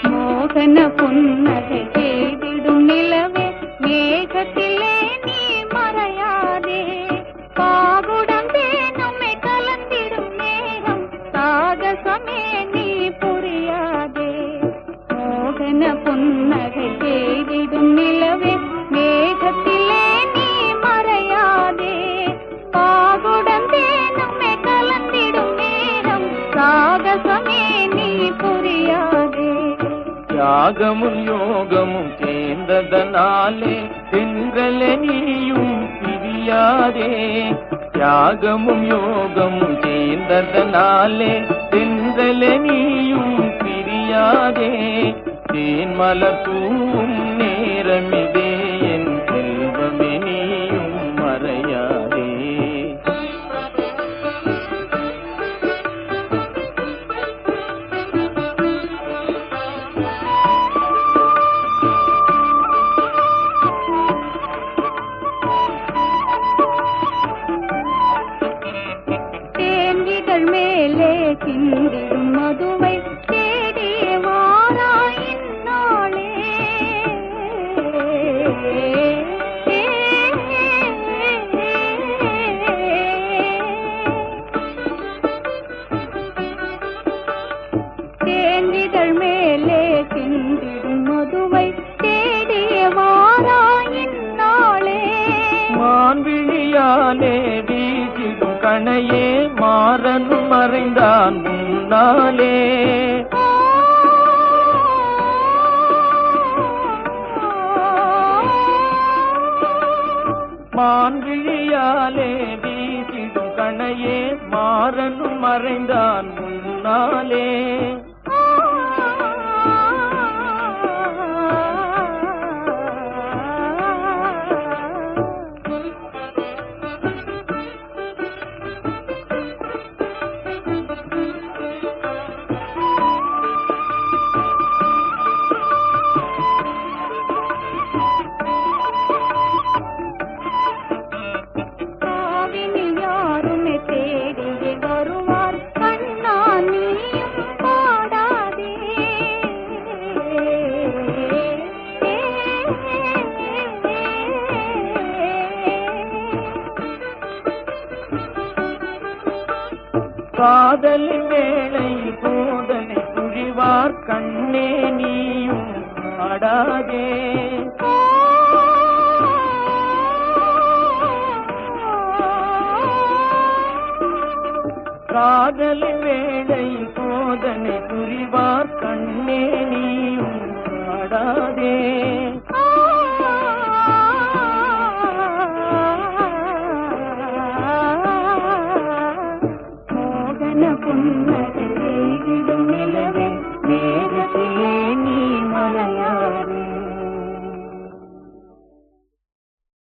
மோகன புன்னகை செய்திடும் நிலவே மேகத்திலே நீ மறையாதே பாகுடம் தேனுமே கலந்திடும் நேரம் சாகசமே நீ புரியாதே மோகன புன்னகை செய்திடும் நிலவே மேகத்திலே நீ மறையாதே பாகுடம் தேனுமே கலந்திடும் நேரம் சாகசமே நீ புரியாதே தியாகமும் யோகமும் சேர்ந்ததனாலே தென்றலே நீயும் பிரியாதே தியாகமும் யோகமும் சேர்ந்ததனாலே தென்றலே நீயும் பிரியாதே தேன்மலர் தூவும் நேரமிதே என் செல்வமே நீயும் மறையாதே மேலே சிந்திடும் மதுவை தேடிய வாராயின் நாளே தேந்திதழ் மேலே சிந்திடும் மதுவை தேடிய வாராயின் நாளே மான்விழியாலே வீசிடும் கணையே மாறனும் மறைந்தான் முன்னாலே மான்விழியாலே வீசிடும் கணையே மாறனும் மறைந்தான் முன்னாலே காதலின் வேளை போதனை புரிவார் கண்ணே நீயும் ஆடாதே காதலின் வேளை போதனை புரிவார் கண்ணே நீயும் ஆடாதே